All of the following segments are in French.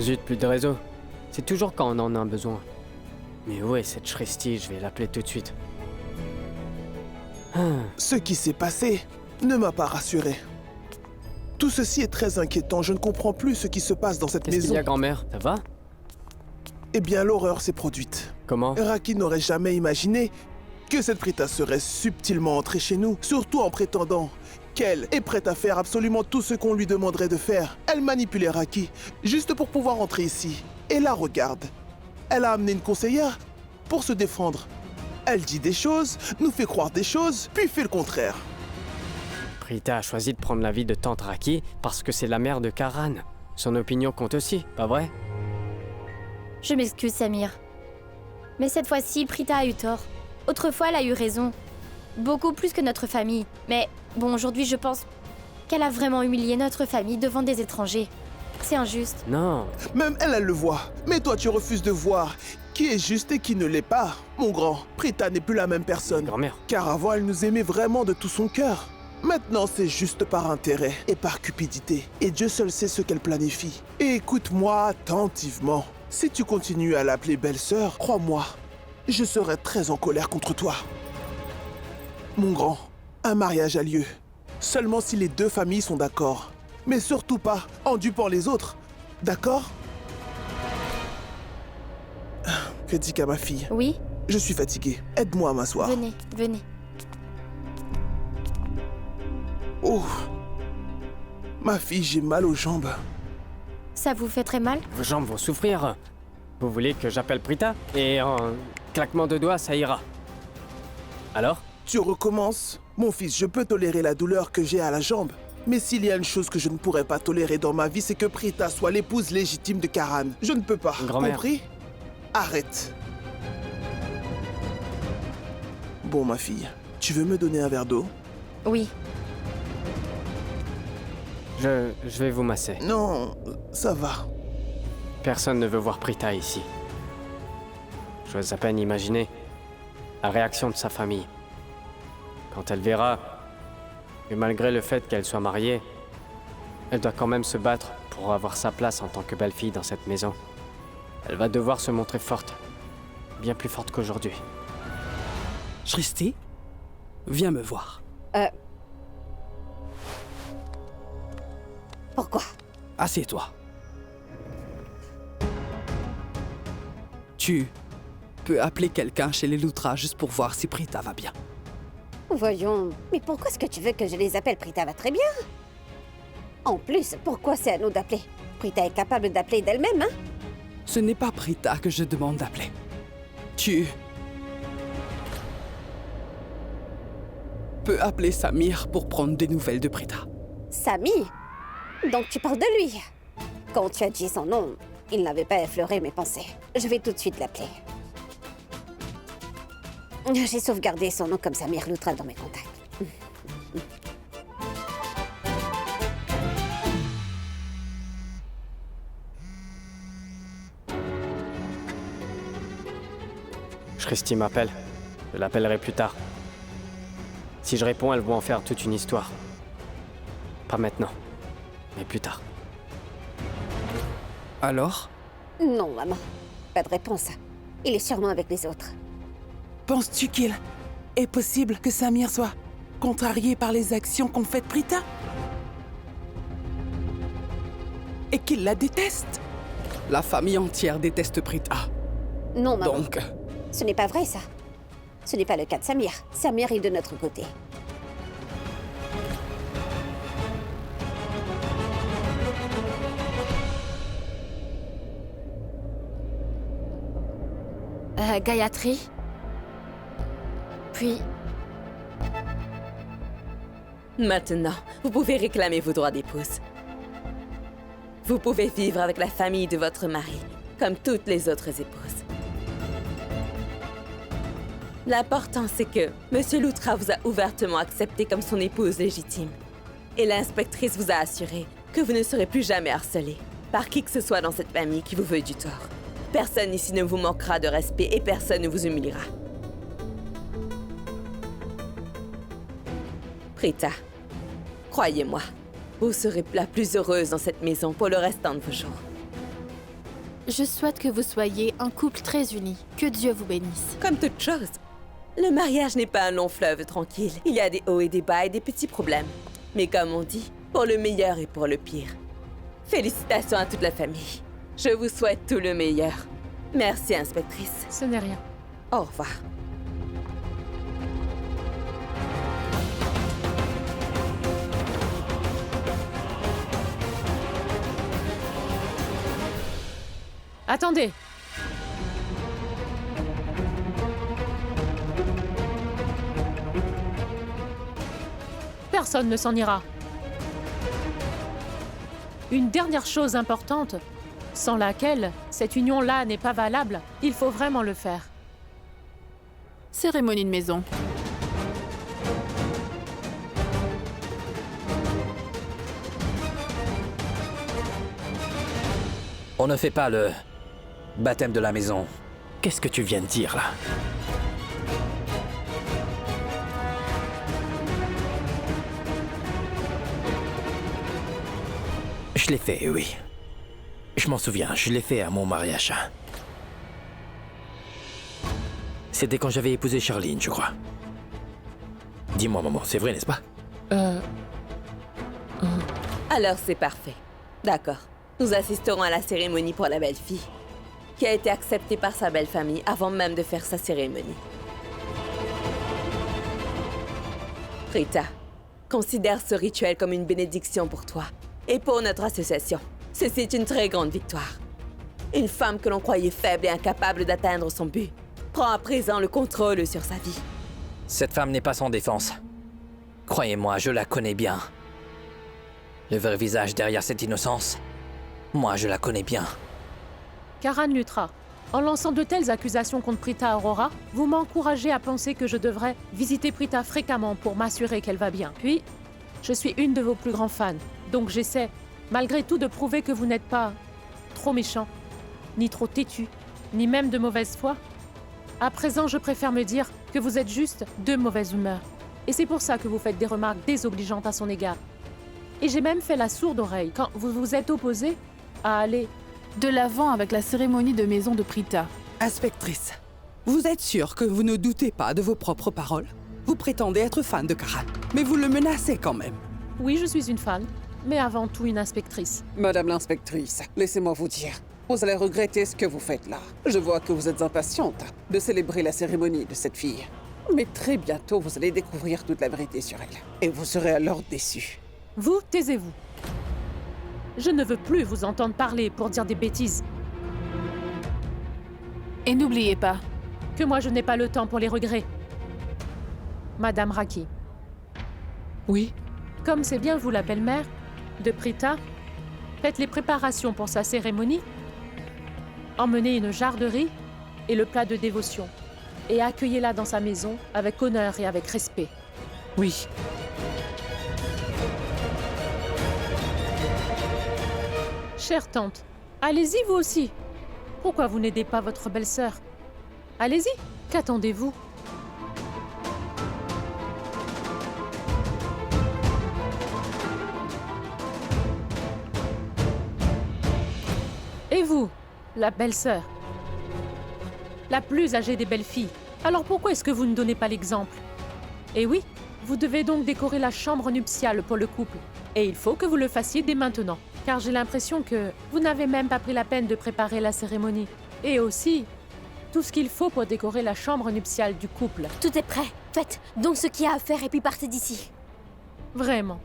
Zut, plus de réseau. C'est toujours quand on en a besoin. Mais où est cette Shresti? Je vais l'appeler tout de suite. Ce qui s'est passé ne m'a pas rassuré. Tout ceci est très inquiétant. Je ne comprends plus ce qui se passe dans cette Qu'est-ce qu'il maison. y a, grand-mère? Ça va? Eh bien, l'horreur s'est produite. Comment? Raki n'aurait jamais imaginé que cette Prita serait subtilement entrée chez nous, surtout en prétendant qu'elle est prête à faire absolument tout ce qu'on lui demanderait de faire. Elle manipulait Raki, juste pour pouvoir entrer ici. Et là, regarde. Elle a amené une conseillère pour se défendre. Elle dit des choses, nous fait croire des choses, puis fait le contraire. Prita a choisi de prendre la vie de Tante Raki parce que c'est la mère de Karan. Son opinion compte aussi, pas vrai? Je m'excuse, Samir. Mais cette fois-ci, Prita a eu tort. Autrefois, elle a eu raison. Beaucoup plus que notre famille. Mais bon, aujourd'hui, je pense qu'elle a vraiment humilié notre famille devant des étrangers. C'est injuste. Non. Même elle, elle le voit. Mais toi, tu refuses de voir qui est juste et qui ne l'est pas. Mon grand, Prita n'est plus la même personne. Grand-mère. Car avant, elle nous aimait vraiment de tout son cœur. Maintenant, c'est juste par intérêt et par cupidité. Et Dieu seul sait ce qu'elle planifie. Et écoute-moi attentivement. Si tu continues à l'appeler belle-sœur, crois-moi, je serai très en colère contre toi. Mon grand, un mariage a lieu. Seulement si les deux familles sont d'accord. Mais surtout pas en dupant les autres. D'accord? Critique à ma fille. Oui? Je suis fatigué. Aide-moi à m'asseoir. Venez, venez. Oh. Ma fille, j'ai mal aux jambes. Ça vous fait très mal? Vos jambes vont souffrir. Vous voulez que j'appelle Prita? Et en claquement de doigts, ça ira. Alors? Tu recommences? Mon fils, je peux tolérer la douleur que j'ai à la jambe. Mais s'il y a une chose que je ne pourrais pas tolérer dans ma vie, c'est que Prita soit l'épouse légitime de Karan. Je ne peux pas. Grand-mère. Compris? Arrête. Bon, ma fille, tu veux me donner un verre d'eau? Oui. Je vais vous masser. Non, ça va. Personne ne veut voir Prita ici. J'ose à peine imaginer la réaction de sa famille. Quand elle verra que malgré le fait qu'elle soit mariée, elle doit quand même se battre pour avoir sa place en tant que belle-fille dans cette maison. Elle va devoir se montrer forte, bien plus forte qu'aujourd'hui. Shresti, viens me voir. Pourquoi? Assieds-toi. Tu peux appeler quelqu'un chez les Lutra juste pour voir si Prita va bien. Voyons, mais pourquoi est-ce que tu veux que je les appelle? Prita va très bien. En plus, pourquoi c'est à nous d'appeler? Prita est capable d'appeler d'elle-même, hein? Ce n'est pas Prita que je demande d'appeler. Tu peux appeler Samir pour prendre des nouvelles de Prita. Samy? Donc tu parles de lui? Quand tu as dit son nom, il n'avait pas effleuré mes pensées. Je vais tout de suite l'appeler. J'ai sauvegardé son nom comme Samir Lutra dans mes contacts. Shresti m'appelle. Je l'appellerai plus tard. Si je réponds, elle va en faire toute une histoire. Pas maintenant, mais plus tard. Alors, Non, maman. Pas de réponse. Il est sûrement avec les autres. Penses-tu qu'il est possible que Samir soit contrarié par les actions qu'ont faites Prita? Et qu'il la déteste? la famille entière déteste Prita. Non, maman. Donc, Ce n'est pas vrai, ça. Ce n'est pas le cas de Samir. Samir est de notre côté. Gayatri. Puis, Maintenant, vous pouvez réclamer vos droits d'épouse. Vous pouvez vivre avec la famille de votre mari, comme toutes les autres épouses. L'important, c'est que Monsieur Lutra vous a ouvertement accepté comme son épouse légitime. Et l'inspectrice vous a assuré que vous ne serez plus jamais harcelé par qui que ce soit dans cette famille qui vous veut du tort. Personne ici ne vous manquera de respect et personne ne vous humiliera. Prita, croyez-moi, vous serez la plus heureuse dans cette maison pour le restant de vos jours. Je souhaite que vous soyez un couple très uni. Que Dieu vous bénisse. Comme toute chose, le mariage n'est pas un long fleuve tranquille. Il y a des hauts et des bas et des petits problèmes. Mais comme on dit, pour le meilleur et pour le pire. Félicitations à toute la famille. Je vous souhaite tout le meilleur. Merci, inspectrice. Ce n'est rien. Au revoir. Attendez. Personne ne s'en ira. Une dernière chose importante, sans laquelle cette union-là n'est pas valable, il faut vraiment le faire. Cérémonie de maison. On ne fait pas le baptême de la maison. Qu'est-ce que tu viens de dire là? Je l'ai fait, oui. Je m'en souviens, je l'ai fait à mon mariage. C'était quand j'avais épousé Charline, je crois. Dis-moi, maman, c'est vrai, n'est-ce pas? Alors c'est parfait. D'accord. Nous assisterons à la cérémonie pour la belle-fille, qui a été acceptée par sa belle famille avant même de faire sa cérémonie. Rita, considère ce rituel comme une bénédiction pour toi et pour notre association. Ceci est une très grande victoire. Une femme que l'on croyait faible et incapable d'atteindre son but prend à présent le contrôle sur sa vie. Cette femme n'est pas sans défense. Croyez-moi, je la connais bien. Le vrai visage derrière cette innocence, moi, je la connais bien. Karan Lutra, en lançant de telles accusations contre Prita Aurora, vous m'encouragez à penser que je devrais visiter Prita fréquemment pour m'assurer qu'elle va bien. Puis, je suis une de vos plus grands fans, donc j'essaie, malgré tout, de prouver que vous n'êtes pas trop méchant, ni trop têtu, ni même de mauvaise foi. À présent, je préfère me dire que vous êtes juste de mauvaise humeur. Et c'est pour ça que vous faites des remarques désobligeantes à son égard. Et j'ai même fait la sourde oreille quand vous vous êtes opposé à aller De l'avant avec la cérémonie de maison de Prita. Inspectrice, vous êtes sûre que vous ne doutez pas de vos propres paroles? Vous prétendez être fan de Karan, mais vous le menacez quand même. Oui, je suis une fan, mais avant tout une inspectrice. Madame l'inspectrice, laissez-moi vous dire. Vous allez regretter ce que vous faites là. Je vois que vous êtes impatiente de célébrer la cérémonie de cette fille. Mais très bientôt, vous allez découvrir toute la vérité sur elle. Et vous serez alors déçus. Vous, taisez-vous. Je ne veux plus vous entendre parler pour dire des bêtises. Et n'oubliez pas, Que moi, je n'ai pas le temps pour les regrets. Madame Raki, Oui, comme c'est bien vous la belle-mère de Prita, faites les préparations pour sa cérémonie. Emmenez une jarre de riz et le plat de dévotion. Et accueillez-la dans sa maison avec honneur et avec respect. oui. Chère tante, allez-y vous aussi. Pourquoi vous n'aidez pas votre belle-sœur? Allez-y, qu'attendez-vous? Et vous, la belle-sœur, la plus âgée des belles-filles, alors pourquoi est-ce que vous ne donnez pas l'exemple? Et oui, vous devez donc décorer la chambre nuptiale pour le couple. Et il faut que vous le fassiez dès maintenant. Car j'ai l'impression que vous n'avez même pas pris la peine de préparer la cérémonie. Et aussi, tout ce qu'il faut pour décorer la chambre nuptiale du couple. Tout est prêt. Faites donc ce qu'il y a à faire et puis partez d'ici. Vraiment.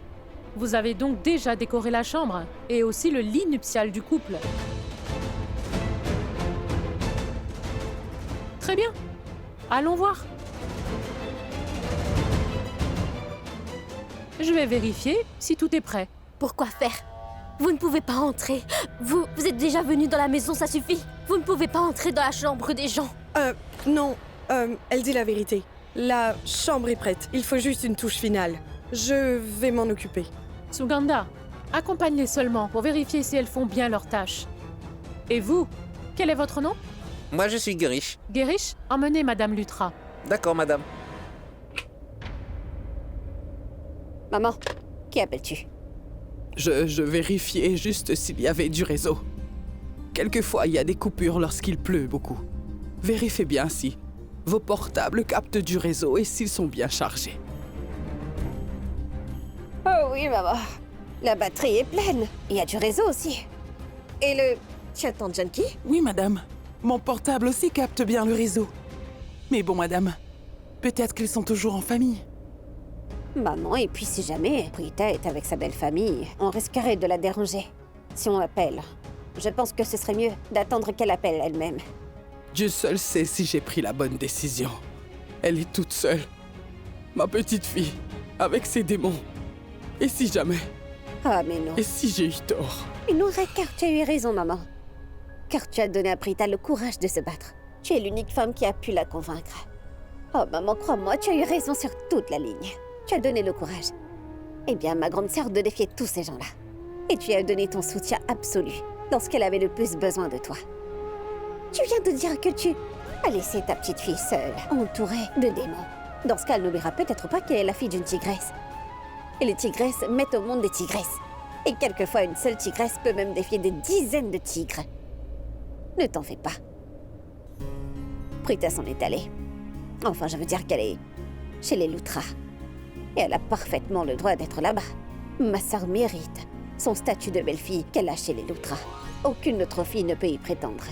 Vous avez donc déjà décoré la chambre et aussi le lit nuptial du couple. Très bien. Allons voir. Je vais vérifier si tout est prêt. Pourquoi faire? Vous ne pouvez pas entrer. Vous êtes déjà venu dans la maison, ça suffit. Vous ne pouvez pas entrer dans la chambre des gens. Non. Elle dit la vérité. La chambre est prête. Il faut juste une touche finale. Je vais m'en occuper. Suganda, accompagne-les seulement pour vérifier si elles font bien leur tâche. Et vous, quel est votre nom? Moi, je suis Gerish. Gerish, emmenez Madame Lutra. D'accord, madame. Maman, qui appelles-tu? Je vérifiais juste s'il y avait du réseau. Quelquefois, il y a des coupures lorsqu'il pleut beaucoup. Vérifiez bien si vos portables captent du réseau et s'ils sont bien chargés. Oh oui, maman. La batterie est pleine. Il y a du réseau aussi. Et le... Tu attends Junkie? Oui, madame. Mon portable aussi capte bien le réseau. Mais bon, madame, peut-être qu'ils sont toujours en famille. Maman, et puis si jamais Prita est avec sa belle famille, on risquerait de la déranger. Si on appelle, je pense que ce serait mieux d'attendre qu'elle appelle elle-même. Dieu seul sait si j'ai pris la bonne décision. Elle est toute seule. Ma petite fille, avec ses démons. Et si jamais? Ah, mais non. Et si j'ai eu tort? Mais non, car tu as eu raison, maman. Car tu as donné à Prita le courage de se battre. Tu es l'unique femme qui a pu la convaincre. Oh, maman, crois-moi, tu as eu raison sur toute la ligne. Tu as donné le courage. Eh bien, ma grande sœur, de défier tous ces gens-là. Et tu as donné ton soutien absolu lorsqu'elle avait le plus besoin de toi. Tu viens de dire que tu as laissé ta petite fille seule, entourée de démons. Dans ce cas, elle n'oubliera peut-être pas qu'elle est la fille d'une tigresse. Et les tigresses mettent au monde des tigresses. Et quelquefois, une seule tigresse peut même défier des dizaines de tigres. Ne t'en fais pas. Prita s'en est allée. Enfin, je veux dire qu'elle est chez les Lutra. Et elle a parfaitement le droit d'être là-bas. Ma sœur mérite son statut de belle-fille qu'elle a chez les Lutra. Aucune autre fille ne peut y prétendre.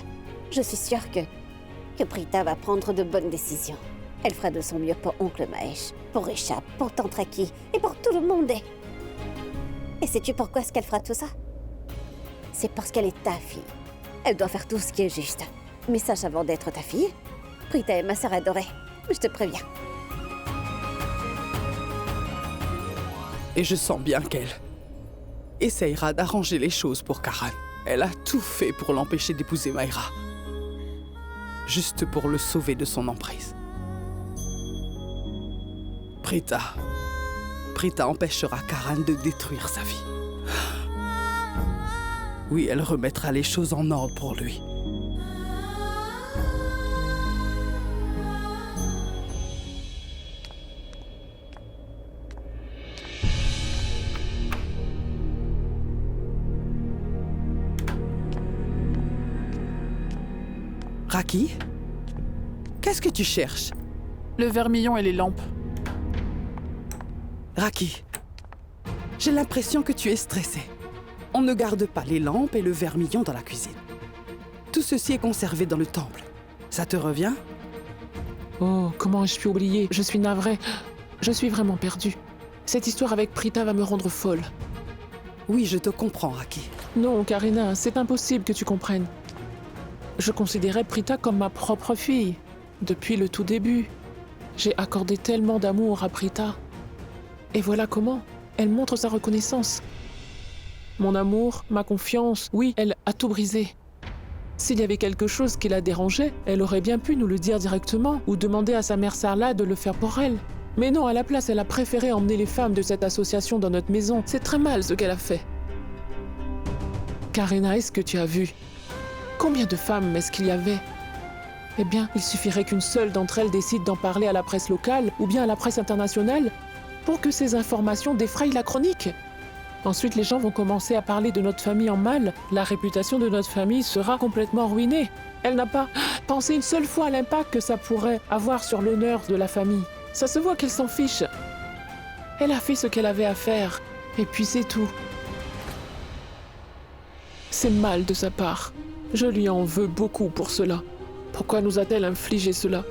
Je suis sûre que Prita va prendre de bonnes décisions. Elle fera de son mieux pour Oncle Mahesh, pour Rishabh, pour Tante Raki et pour tout le monde. Et sais-tu pourquoi est-ce qu'elle fera tout ça? C'est parce qu'elle est ta fille. Elle doit faire tout ce qui est juste. Mais sache avant d'être ta fille, Prita est ma sœur adorée. Je te préviens. Et je sens bien qu'elle essayera d'arranger les choses pour Karan. Elle a tout fait pour l'empêcher d'épouser Mayra. Juste pour le sauver de son emprise. Prita empêchera Karan de détruire sa vie. Oui, elle remettra les choses en ordre pour lui. Raki? Qu'est-ce que tu cherches? Le vermillon et les lampes. Raki, j'ai l'impression que tu es stressée. On ne garde pas les lampes et le vermillon dans la cuisine. Tout ceci est conservé dans le temple. Ça te revient? Oh, comment ai-je pu oublier? Je suis navrée. Je suis vraiment perdue. Cette histoire avec Prita va me rendre folle. Oui, je te comprends, Raki. Non, Karina, c'est impossible que tu comprennes. Je considérais Prita comme ma propre fille. Depuis le tout début. J'ai accordé tellement d'amour à Prita. Et voilà comment elle montre sa reconnaissance. Mon amour, ma confiance, oui, elle a tout brisé. S'il y avait quelque chose qui la dérangeait, elle aurait bien pu nous le dire directement ou demander à sa mère Sarla de le faire pour elle. Mais non, à la place, elle a préféré emmener les femmes de cette association dans notre maison. C'est très mal ce qu'elle a fait. Karina, est-ce que tu as vu? Combien de femmes est-ce qu'il y avait? Eh bien, il suffirait qu'une seule d'entre elles décide d'en parler à la presse locale ou bien à la presse internationale pour que ces informations défrayent la chronique. Ensuite, les gens vont commencer à parler de notre famille en mal. La réputation de notre famille sera complètement ruinée. Elle n'a pas pensé une seule fois à l'impact que ça pourrait avoir sur l'honneur de la famille. Ça se voit qu'elle s'en fiche. Elle a fait ce qu'elle avait à faire. Et puis c'est tout. C'est mal de sa part. Je lui en veux beaucoup pour cela. Pourquoi nous a-t-elle infligé cela?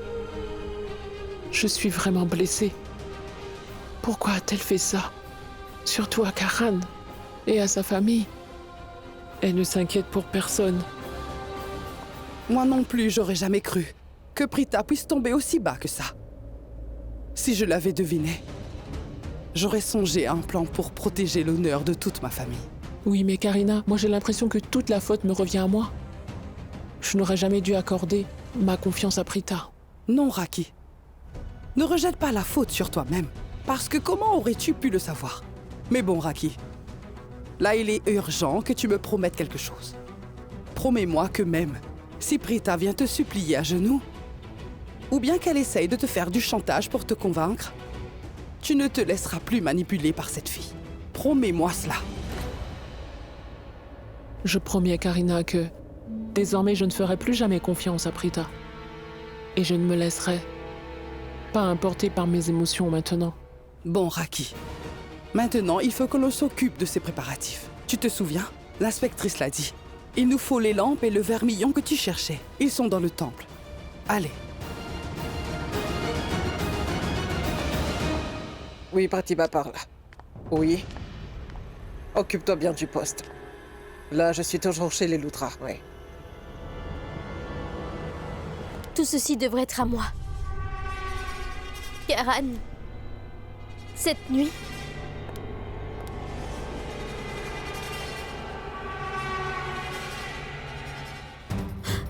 Je suis vraiment blessée. Pourquoi a-t-elle fait ça? Surtout à Karan et à sa famille. Elle ne s'inquiète pour personne. Moi non plus, j'aurais jamais cru que Prita puisse tomber aussi bas que ça. Si je l'avais deviné, j'aurais songé à un plan pour protéger l'honneur de toute ma famille. Oui, mais Karina, moi j'ai l'impression que toute la faute me revient à moi. Je n'aurais jamais dû accorder ma confiance à Prita. Non, Raki. Ne rejette pas la faute sur toi-même. Parce que comment aurais-tu pu le savoir? Mais bon, Raki, là il est urgent que tu me promettes quelque chose. Promets-moi que même si Prita vient te supplier à genoux, ou bien qu'elle essaye de te faire du chantage pour te convaincre, tu ne te laisseras plus manipuler par cette fille. Promets-moi cela. Je promets à Karina que Désormais, je ne ferai plus jamais confiance à Prita. Et je ne me laisserai pas importer par mes émotions maintenant. Bon, Raki. Maintenant, il faut que l'on s'occupe de ces préparatifs. Tu te souviens? L'inspectrice l'a dit. Il nous faut les lampes et le vermillon que tu cherchais. Ils sont dans le temple. Allez. Oui, Pratibha par là. Oui. Occupe-toi bien du poste. Là, je suis toujours chez les Luthra, oui. Tout ceci devrait être à moi. Karan, cette nuit,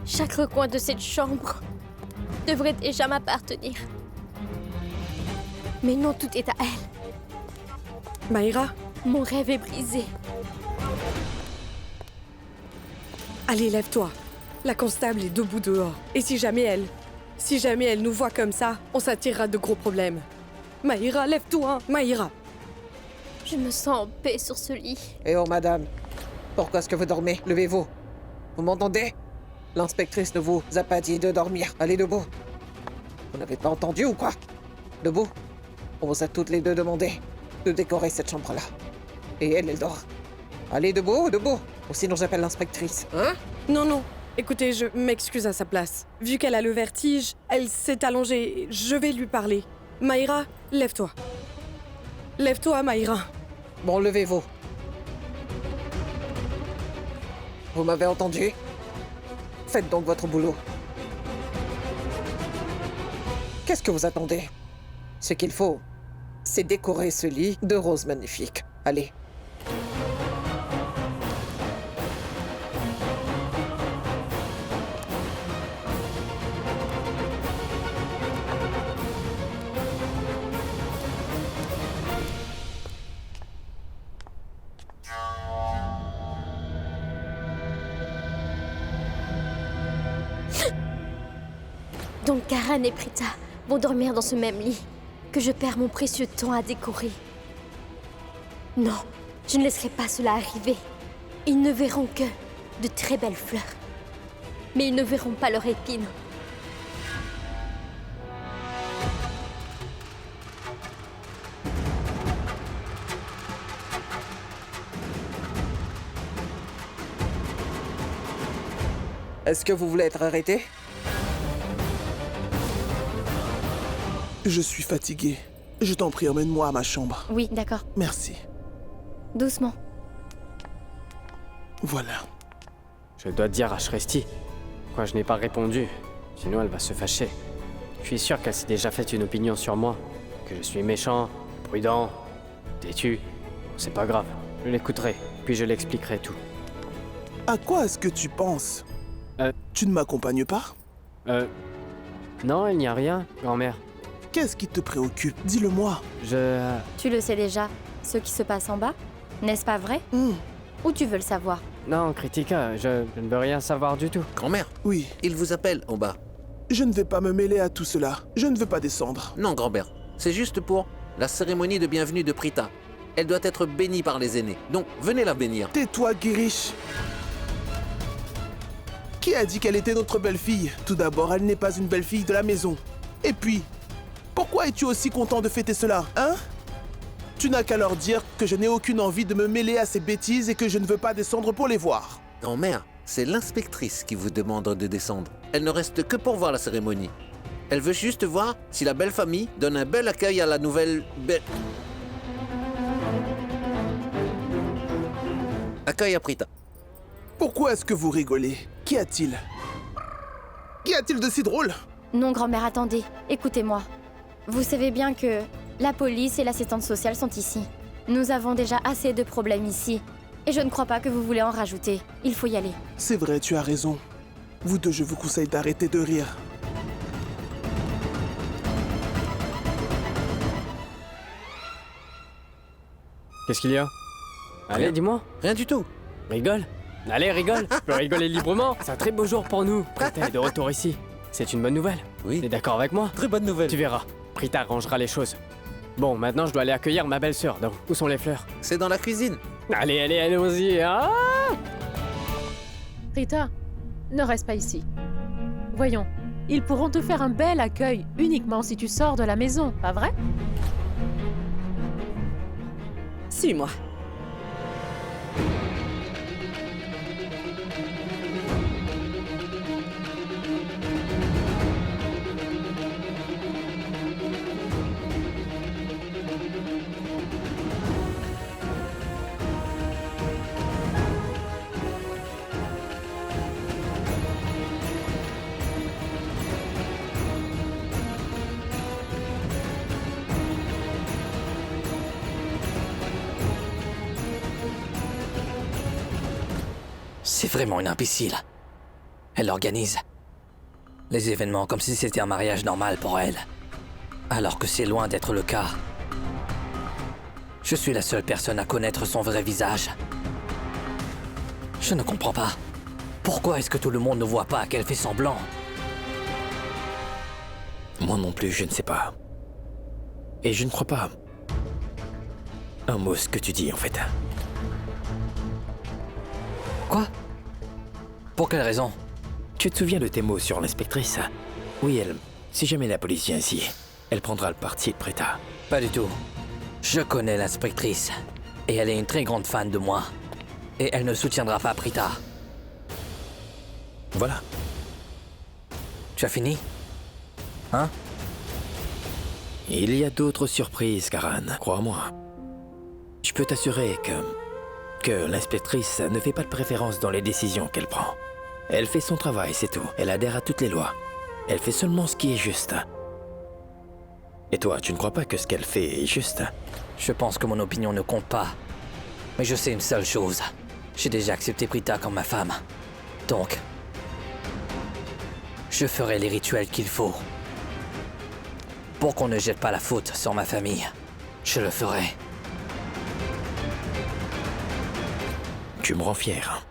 chaque recoin de cette chambre devrait déjà m'appartenir. Mais non, tout est à elle. Maïra, Mon rêve est brisé. allez, lève-toi. La constable est debout dehors. Et si jamais elle nous voit comme ça, on s'attirera de gros problèmes. Maïra, lève-toi, Maïra. Je me sens en paix sur ce lit. Eh oh, madame. Pourquoi est-ce que vous dormez? Levez-vous. Vous m'entendez? L'inspectrice ne vous a pas dit de dormir. Allez debout. Vous n'avez pas entendu ou quoi? Debout. On vous a toutes les deux demandé de décorer cette chambre-là. Et elle dort. Allez debout, debout. Ou sinon j'appelle l'inspectrice. Hein? Non. Écoutez, je m'excuse à sa place. Vu qu'elle a le vertige, elle s'est allongée. Je vais lui parler. Maïra, lève-toi. Lève-toi, Maïra. Bon, levez-vous. Vous m'avez entendu? Faites donc votre boulot. Qu'est-ce que vous attendez? Ce qu'il faut, c'est décorer ce lit de roses magnifiques. Allez. Donc Karan et Prita vont dormir dans ce même lit que je perds mon précieux temps à décorer. Non, je ne laisserai pas cela arriver. Ils ne verront que de très belles fleurs. Mais ils ne verront pas leur épine. Est-ce que vous voulez être arrêté? Je suis fatigué. Je t'en prie, emmène-moi à ma chambre. Oui, d'accord. Merci. Doucement. Voilà. Je dois te dire à Shresti. Quoi, je n'ai pas répondu. Sinon, elle va se fâcher. Je suis sûr qu'elle s'est déjà fait une opinion sur moi. Que je suis méchant, prudent, têtu. C'est pas grave. Je l'écouterai, puis je l'expliquerai tout. À quoi est-ce que tu penses? Tu ne m'accompagnes pas? Non, il n'y a rien, grand-mère. Qu'est-ce qui te préoccupe? Dis-le-moi. Tu le sais déjà, ce qui se passe en bas? N'est-ce pas vrai? Ou tu veux le savoir? Non, Kritika, je ne veux rien savoir du tout. Grand-mère? Oui. Il vous appelle en bas. Je ne vais pas me mêler à tout cela. Je ne veux pas descendre. Non, grand-mère. C'est juste pour la cérémonie de bienvenue de Prita. Elle doit être bénie par les aînés. Donc, venez la bénir. Tais-toi, Girish. Qui a dit qu'elle était notre belle-fille? Tout d'abord, elle n'est pas une belle-fille de la maison. Et puis, pourquoi es-tu aussi content de fêter cela, hein? Tu n'as qu'à leur dire que je n'ai aucune envie de me mêler à ces bêtises et que je ne veux pas descendre pour les voir. Grand-mère, c'est l'inspectrice qui vous demande de descendre. Elle ne reste que pour voir la cérémonie. Elle veut juste voir si la belle famille donne un bel accueil à la nouvelle belle... Accueil à Prita. Pourquoi est-ce que vous rigolez? Qu'y a-t-il? Qu'y a-t-il de si drôle? Non, grand-mère, attendez. Écoutez-moi. Vous savez bien que la police et l'assistante sociale sont ici. Nous avons déjà assez de problèmes ici. Et je ne crois pas que vous voulez en rajouter. Il faut y aller. C'est vrai, tu as raison. Vous deux, je vous conseille d'arrêter de rire. Qu'est-ce qu'il y a? Allez, dis-moi. Rien du tout. Rigole. Allez, rigole. Tu peux rigoler librement. C'est un très beau jour pour nous. Prita est de retour ici. C'est une bonne nouvelle. Oui. T'es d'accord avec moi? Très bonne nouvelle. Tu verras. Prita arrangera les choses. Bon, maintenant je dois aller accueillir ma belle-sœur. Donc, où sont les fleurs? C'est dans la cuisine. Allez, allons-y. Ah! Prita, ne reste pas ici. Voyons, ils pourront te faire un bel accueil uniquement si tu sors de la maison, pas vrai? Suis-moi. C'est vraiment une imbécile. Elle organise les événements comme si c'était un mariage normal pour elle, alors que c'est loin d'être le cas. Je suis la seule personne à connaître son vrai visage. Je ne comprends pas. Pourquoi est-ce que tout le monde ne voit pas qu'elle fait semblant? Moi non plus, je ne sais pas. Et je ne crois pas un mot ce que tu dis, en fait. Quoi? Pour quelle raison? Tu te souviens de tes mots sur l'inspectrice? Oui, elle... Si jamais la police vient ici, elle prendra le parti de Prita. Pas du tout. Je connais l'inspectrice. Et elle est une très grande fan de moi. Et elle ne soutiendra pas Prita. Voilà. Tu as fini? Hein? Il y a d'autres surprises, Karan, crois-moi. Je peux t'assurer que l'inspectrice ne fait pas de préférence dans les décisions qu'elle prend. Elle fait son travail, c'est tout. Elle adhère à toutes les lois. Elle fait seulement ce qui est juste. Et toi, tu ne crois pas que ce qu'elle fait est juste? Je pense que mon opinion ne compte pas. Mais je sais une seule chose. J'ai déjà accepté Prita comme ma femme. Donc, je ferai les rituels qu'il faut. Pour qu'on ne jette pas la faute sur ma famille. Je le ferai. Tu me rends fier.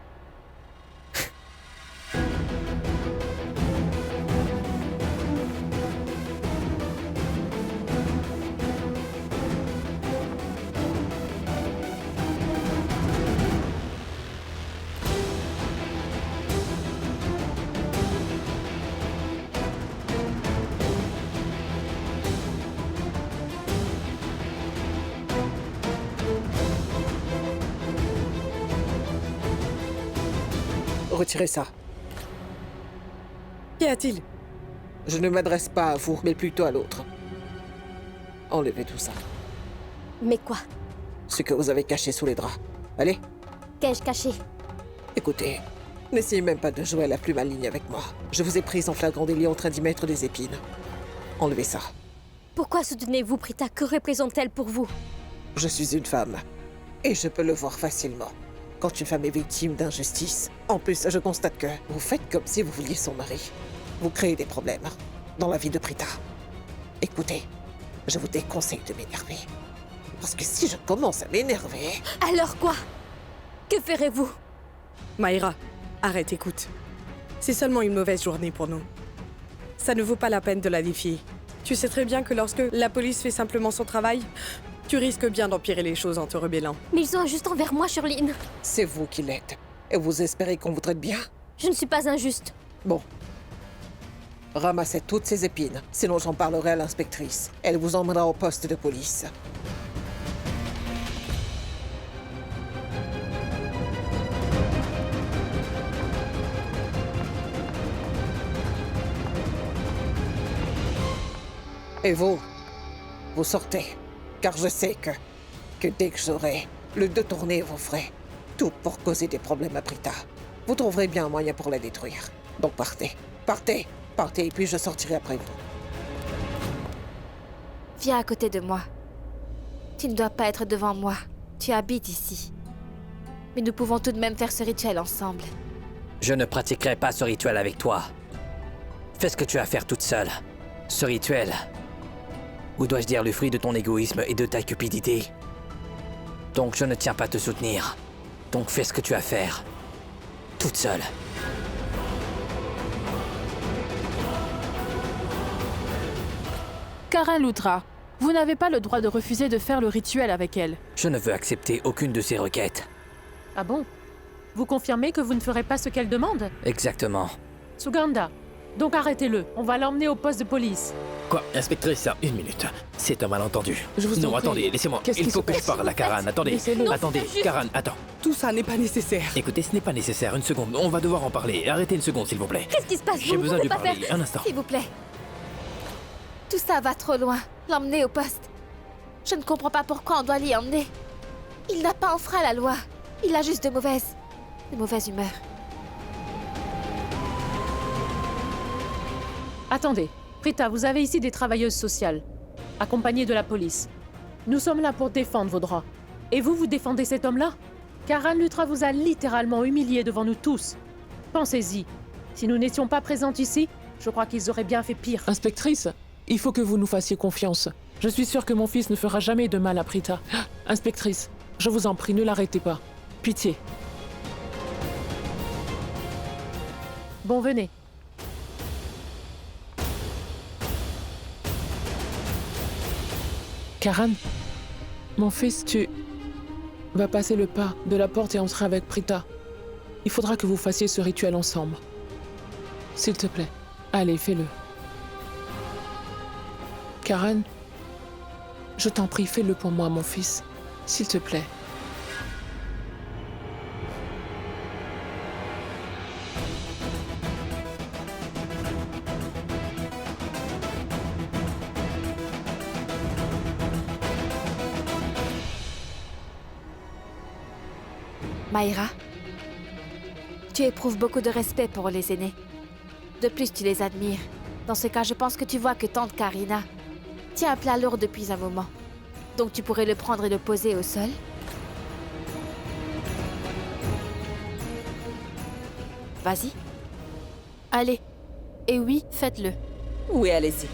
Retirez ça. Qu'y a-t-il? Je ne m'adresse pas à vous, mais plutôt à l'autre. Enlevez tout ça. Mais quoi? Ce que vous avez caché sous les draps. Allez. Qu'ai-je caché? Écoutez, n'essayez même pas de jouer à la plus maligne avec moi. Je vous ai prise en flagrant délit en train d'y mettre des épines. Enlevez ça. Pourquoi soutenez-vous Prita? Que représente-t-elle pour vous? Je suis une femme. Et je peux le voir facilement. Quand une femme est victime d'injustice. En plus, je constate que vous faites comme si vous vouliez son mari. Vous créez des problèmes dans la vie de Prita. Écoutez, je vous déconseille de m'énerver. Parce que si je commence à m'énerver... Alors quoi? Que ferez-vous? Maïra, arrête, écoute. C'est seulement une mauvaise journée pour nous. Ça ne vaut pas la peine de la défier. Tu sais très bien que lorsque la police fait simplement son travail, tu risques bien d'empirer les choses en te rebellant. Mais ils sont injustes envers moi, Shirlene. C'est vous qui l'êtes. Et vous espérez qu'on vous traite bien? Je ne suis pas injuste. Bon. Ramassez toutes ces épines, sinon j'en parlerai à l'inspectrice. Elle vous emmènera au poste de police. Et vous sortez. Car je sais que dès que j'aurai le détourné, vous ferez tout pour causer des problèmes à Prita. Vous trouverez bien un moyen pour la détruire. Donc partez. Partez. Partez et puis je sortirai après vous. Viens à côté de moi. Tu ne dois pas être devant moi. Tu habites ici. Mais nous pouvons tout de même faire ce rituel ensemble. Je ne pratiquerai pas ce rituel avec toi. Fais ce que tu as à faire toute seule. Ce rituel... Ou dois-je dire le fruit de ton égoïsme et de ta cupidité? Donc je ne tiens pas à te soutenir. Donc fais ce que tu as à faire. Toute seule. Karan Lutra, vous n'avez pas le droit de refuser de faire le rituel avec elle. Je ne veux accepter aucune de ces requêtes. Ah bon? Vous confirmez que vous ne ferez pas ce qu'elle demande? Exactement. Suganda, donc arrêtez-le. On va l'emmener au poste de police. Quoi, inspectrice, une minute. C'est un malentendu. Je vous en Non, prie. attendez, laissez-moi. Qu'est-ce Il qui faut se que je passe? parle à Karan. Attendez, Laissez-le. attendez, Karan, attends. Tout ça n'est pas nécessaire. Écoutez, ce n'est pas nécessaire. Une seconde, on va devoir en parler. Arrêtez une seconde, s'il vous plaît. Qu'est-ce qui se passe? J'ai Vous besoin pouvez de pas parler. faire... Un instant. S'il vous plaît. Tout ça va trop loin. L'emmener au poste. Je ne comprends pas pourquoi on doit l'y emmener. Il n'a pas enfreint la loi. Il a juste de mauvaise humeur. Attendez, Prita, vous avez ici des travailleuses sociales, accompagnées de la police. Nous sommes là pour défendre vos droits. Et vous, vous défendez cet homme-là? Karan Luthra vous a littéralement humiliés devant nous tous. Pensez-y. Si nous n'étions pas présents ici, je crois qu'ils auraient bien fait pire. Inspectrice, il faut que vous nous fassiez confiance. Je suis sûre que mon fils ne fera jamais de mal à Prita. Inspectrice, je vous en prie, ne l'arrêtez pas. Pitié. Bon, venez. Karan, mon fils, tu vas passer le pas de la porte et entrer avec Prita. Il faudra que vous fassiez ce rituel ensemble. S'il te plaît, allez, fais-le. Karan, je t'en prie, fais-le pour moi, mon fils. S'il te plaît. Maïra, tu éprouves beaucoup de respect pour les aînés. De plus, tu les admires. Dans ce cas, je pense que tu vois que tante Karina tient un plat lourd depuis un moment. Donc tu pourrais le prendre et le poser au sol. Vas-y. Allez. Et oui, faites-le. Oui, allez-y.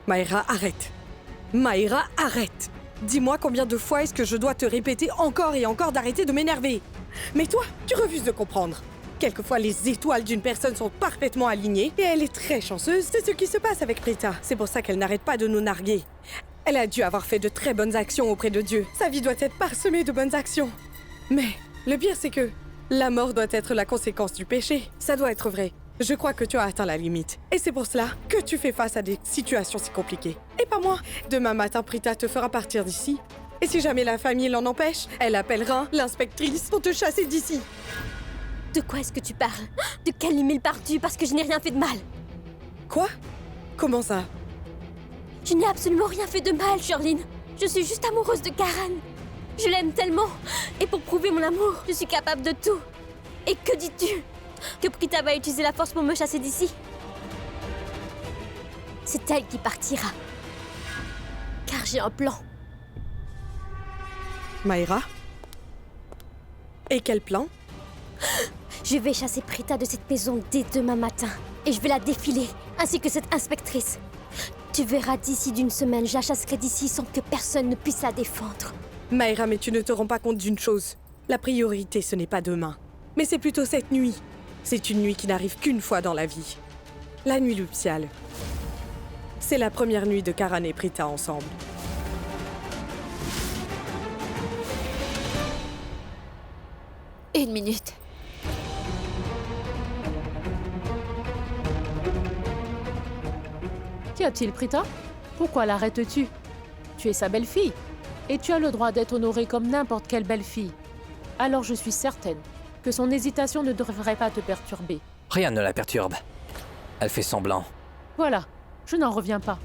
Maïra, arrête. Maïra, arrête. Dis-moi combien de fois est-ce que je dois te répéter encore et encore d'arrêter de m'énerver. Mais toi, tu refuses de comprendre. Quelquefois, les étoiles d'une personne sont parfaitement alignées et elle est très chanceuse. C'est ce qui se passe avec Prita. C'est pour ça qu'elle n'arrête pas de nous narguer. Elle a dû avoir fait de très bonnes actions auprès de Dieu. Sa vie doit être parsemée de bonnes actions. Mais le pire, c'est que la mort doit être la conséquence du péché. Ça doit être vrai. Je crois que tu as atteint la limite. Et c'est pour cela que tu fais face à des situations si compliquées. Et pas moi. Demain matin, Prita te fera partir d'ici. Et si jamais la famille l'en empêche, elle appellera l'inspectrice pour te chasser d'ici. De quoi est-ce que tu parles? De quel mille pars-tu parce que je n'ai rien fait de mal? Quoi? Comment ça? Je n'ai absolument rien fait de mal, Shirlene. Je suis juste amoureuse de Karan. Je l'aime tellement. Et pour prouver mon amour, je suis capable de tout. Et que dis-tu? Que Prita va utiliser la force pour me chasser d'ici? C'est elle qui partira. Car j'ai un plan. Maïra? Et quel plan? Je vais chasser Prita de cette maison dès demain matin. Et je vais la défiler, ainsi que cette inspectrice. Tu verras, d'ici d'une semaine, je la chasserai d'ici sans que personne ne puisse la défendre. Maïra, mais tu ne te rends pas compte d'une chose. La priorité, ce n'est pas demain. Mais c'est plutôt cette nuit. C'est une nuit qui n'arrive qu'une fois dans la vie. La nuit nuptiale. C'est la première nuit de Karan et Prita ensemble. Une minute. Qu'y a-t-il, Prita? Pourquoi l'arrêtes-tu? Tu es sa belle-fille. Et tu as le droit d'être honorée comme n'importe quelle belle-fille. Alors je suis certaine que son hésitation ne devrait pas te perturber. Rien ne la perturbe. Elle fait semblant. Voilà, je n'en reviens pas.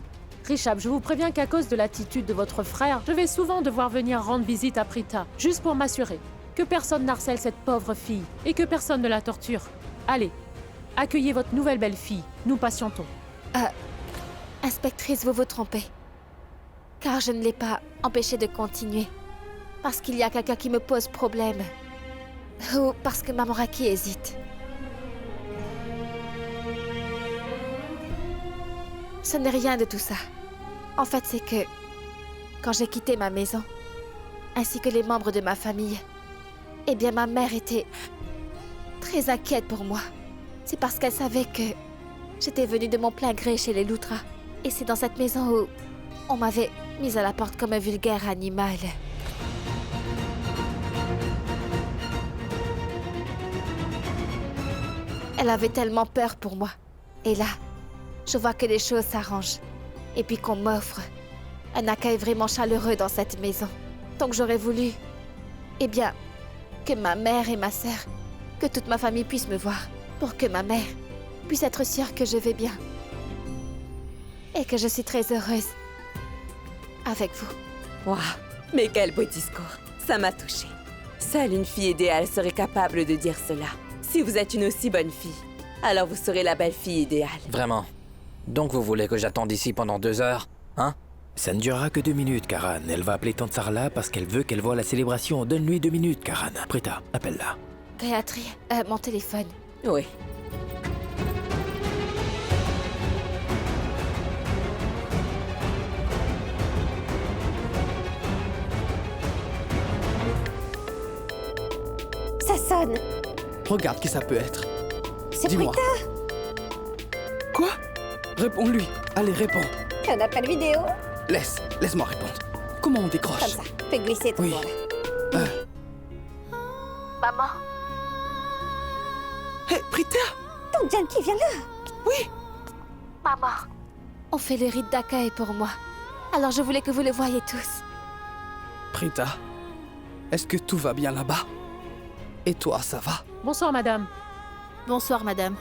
Rishab, je vous préviens qu'à cause de l'attitude de votre frère, je vais souvent devoir venir rendre visite à Prita, juste pour m'assurer que personne n'harcèle cette pauvre fille et que personne ne la torture. Allez, accueillez votre nouvelle belle-fille, nous patientons. Inspectrice, vous vous trompez. Car je ne l'ai pas empêchée de continuer. Parce qu'il y a quelqu'un qui me pose problème. Ou parce que Maman Raki hésite. Ce n'est rien de tout ça. En fait, c'est que quand j'ai quitté ma maison, ainsi que les membres de ma famille, eh bien ma mère était très inquiète pour moi. C'est parce qu'elle savait que j'étais venue de mon plein gré chez les Lutra. Et c'est dans cette maison où on m'avait mise à la porte comme un vulgaire animal. Elle avait tellement peur pour moi. Et là, je vois que les choses s'arrangent. Et puis qu'on m'offre un accueil vraiment chaleureux dans cette maison. Donc j'aurais voulu, eh bien, que ma mère et ma sœur, que toute ma famille puisse me voir. Pour que ma mère puisse être sûre que je vais bien. Et que je suis très heureuse avec vous. Waouh, mais quel beau discours. Ça m'a touchée. Seule une fille idéale serait capable de dire cela. Si vous êtes une aussi bonne fille, alors vous serez la belle fille idéale. Vraiment? Donc vous voulez que j'attende ici pendant 2 heures? Hein? Ça ne durera que 2 minutes, Karan. Elle va appeler Tante Sarla parce qu'elle veut qu'elle voie la célébration. Donne-lui 2 minutes, Karan. Prita, appelle-la. Gayatri, mon téléphone. Oui. Ça sonne. Regarde qui ça peut être. C'est Dis-moi. Prita. Quoi? Réponds-lui. Allez, réponds. Un appel vidéo. Laisse-moi répondre. Comment on décroche? Comme ça. Fais glisser ton Oui. doigt là. Maman. Hé, Prita! Ton Jan qui vient là. Oui. Maman. On fait le rite d'accueil pour moi. Alors je voulais que vous le voyiez tous. Prita, est-ce que tout va bien là-bas? Et toi, ça va? Bonsoir, madame. Bonsoir, madame.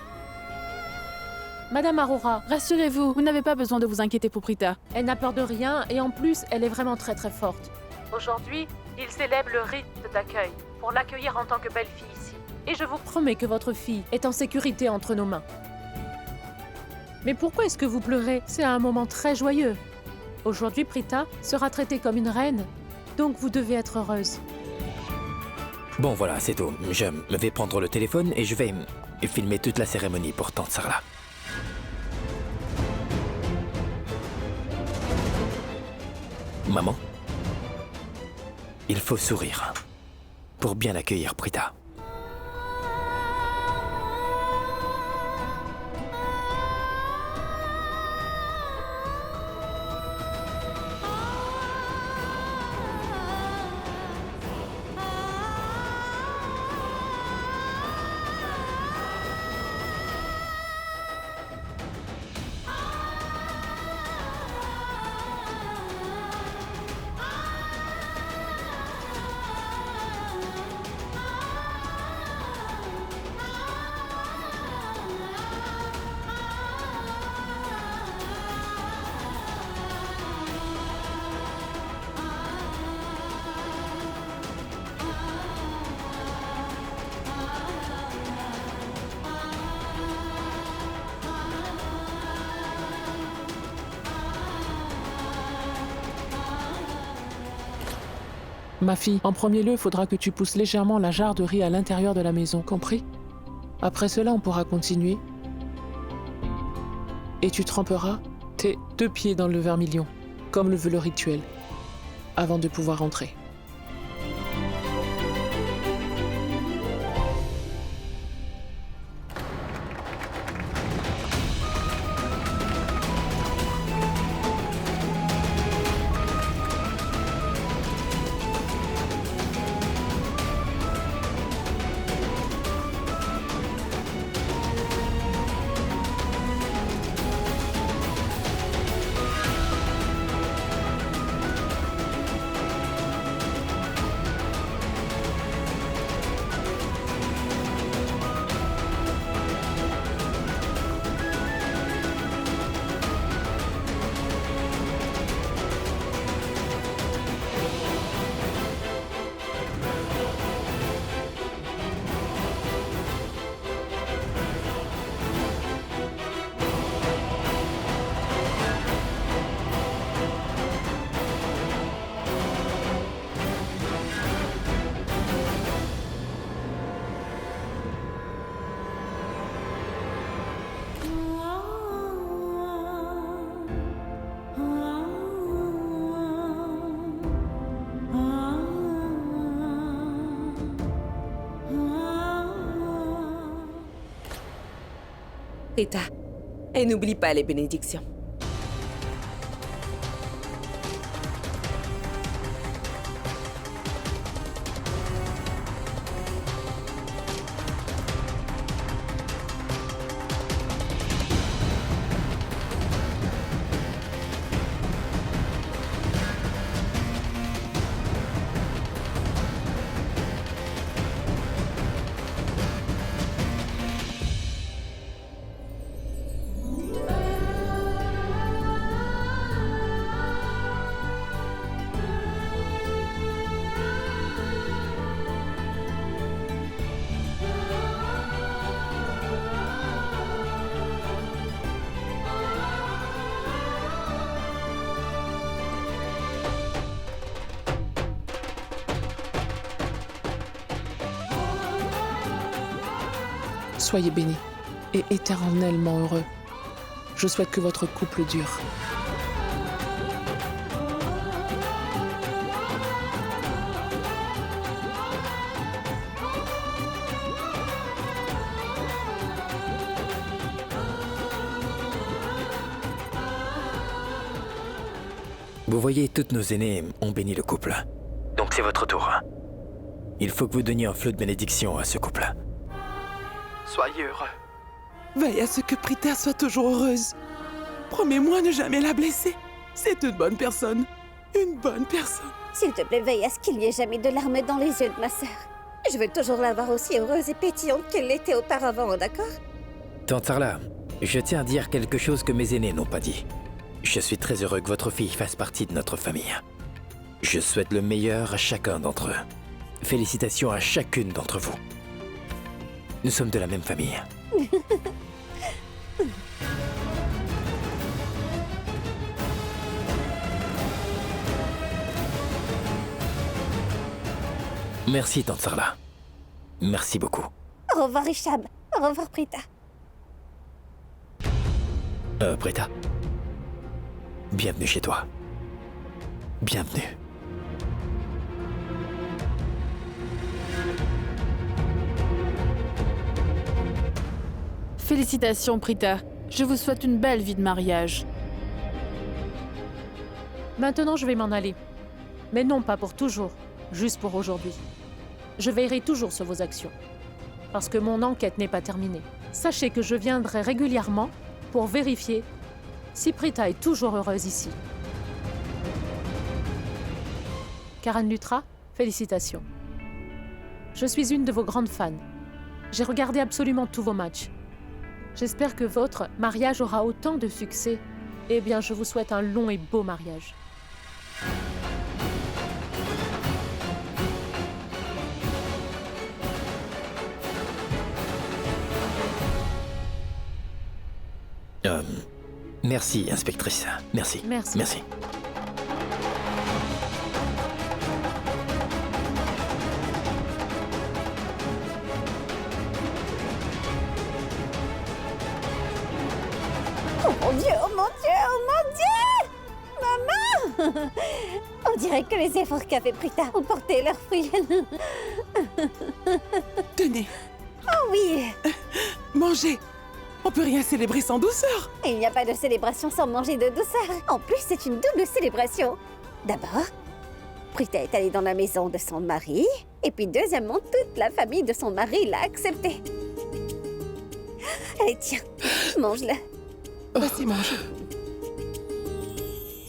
Madame Aurora, Rassurez-vous, vous n'avez pas besoin de vous inquiéter pour Prita. elle n'a peur de rien et en plus, elle est vraiment très très forte. Aujourd'hui, il célèbre le rite d'accueil pour l'accueillir en tant que belle-fille ici. Et je vous promets que votre fille est en sécurité entre nos mains. Mais pourquoi est-ce que vous pleurez? C'est un moment très joyeux. Aujourd'hui, Prita sera traitée comme une reine, donc vous devez être heureuse. Bon, voilà, c'est tout. Je vais prendre le téléphone et je vais filmer toute la cérémonie pour Tante Sarla. Maman, il faut sourire pour bien accueillir Prita. Ma fille, en premier lieu, il faudra que tu pousses légèrement la jarre de riz à l'intérieur de la maison, compris? Après cela, on pourra continuer. Et tu tremperas tes 2 pieds dans le vermilion, comme le veut le rituel, avant de pouvoir entrer. Prita, et n'oublie pas les bénédictions. Soyez bénis et éternellement heureux. Je souhaite que votre couple dure. Vous voyez, toutes nos aînés ont béni le couple. Donc c'est votre tour. Il faut que vous donniez un flot de bénédiction à ce couple. Soyez heureux. Veille à ce que Prita soit toujours heureuse. Promets-moi ne jamais la blesser. C'est une bonne personne. Une bonne personne. S'il te plaît, veille à ce qu'il n'y ait jamais de larmes dans les yeux de ma sœur. Je veux toujours la voir aussi heureuse et pétillante qu'elle l'était auparavant, d'accord? Tante Sarla, je tiens à dire quelque chose que mes aînés n'ont pas dit. Je suis très heureux que votre fille fasse partie de notre famille. Je souhaite le meilleur à chacun d'entre eux. Félicitations à chacune d'entre vous. Nous sommes de la même famille. Merci, Tante Sarla. Merci beaucoup. Au revoir, Ishab. Au revoir, Prita. Prita. Bienvenue chez toi. Bienvenue. Félicitations, Prita. Je vous souhaite une belle vie de mariage. Maintenant, je vais m'en aller. Mais non, pas pour toujours. Juste pour aujourd'hui. Je veillerai toujours sur vos actions. Parce que mon enquête n'est pas terminée. Sachez que je viendrai régulièrement pour vérifier si Prita est toujours heureuse ici. Karan Luthra, félicitations. Je suis une de vos grandes fans. J'ai regardé absolument tous vos matchs. J'espère que votre mariage aura autant de succès. Eh bien, je vous souhaite un long et beau mariage. Merci, inspectrice. Merci. Merci. Merci. Oh mon Dieu, oh mon Dieu, oh mon Dieu! Maman! On dirait que les efforts qu'a fait Prita ont porté leurs fruits. Tenez. Oh oui! Mangez. On peut rien célébrer sans douceur. Il n'y a pas de célébration sans manger de douceur. En plus, c'est une double célébration. D'abord, Prita est allée dans la maison de son mari. Et puis deuxièmement, toute la famille de son mari l'a acceptée. Allez, tiens, mange-la. Vas-y, mange.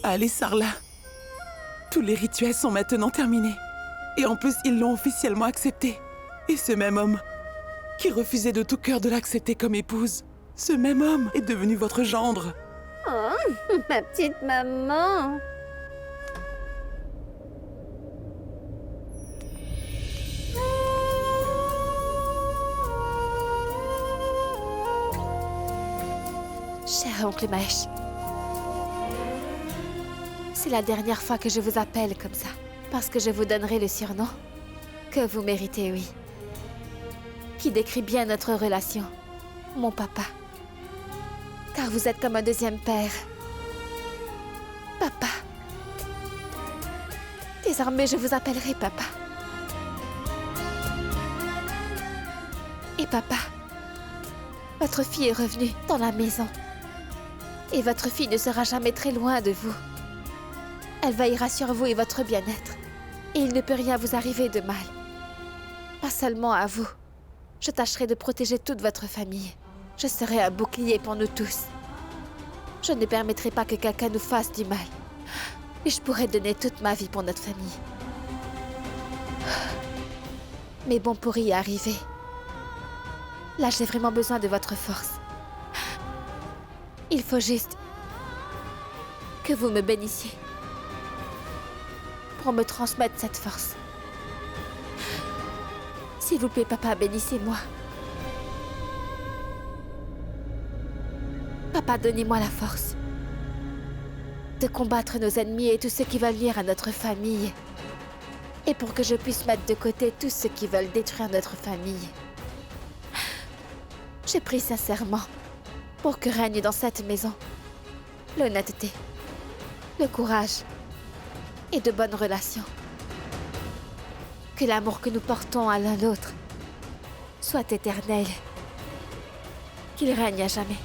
Allez, Sarla. Tous les rituels sont maintenant terminés. Et en plus, ils l'ont officiellement accepté. Et ce même homme, qui refusait de tout cœur de l'accepter comme épouse, ce même homme est devenu votre gendre. Oh, ma petite maman. Cher oncle Mahesh, c'est la dernière fois que je vous appelle comme ça, parce que je vous donnerai le surnom que vous méritez, oui, qui décrit bien notre relation, mon papa. Car vous êtes comme un deuxième père. Papa. Désormais, je vous appellerai papa. Et papa, Votre fille est revenue dans la maison. Et votre fille ne sera jamais très loin de vous. Elle veillera sur vous et votre bien-être. Et il ne peut rien vous arriver de mal. Pas seulement à vous. Je tâcherai de protéger toute votre famille. Je serai un bouclier pour nous tous. Je ne permettrai pas que quelqu'un nous fasse du mal. Et je pourrai donner toute ma vie pour notre famille. Mais bon, pour y arriver, là, j'ai vraiment besoin de votre force. Il faut juste que vous me bénissiez pour me transmettre cette force. S'il vous plaît, papa, bénissez-moi. Papa, donnez-moi la force de combattre nos ennemis et tous ceux qui veulent nuire à notre famille. Et pour que je puisse mettre de côté tous ceux qui veulent détruire notre famille. J'ai pris sincèrement pour que règne dans cette maison l'honnêteté, le courage et de bonnes relations. Que l'amour que nous portons à l'un l'autre soit éternel. Qu'il règne à jamais.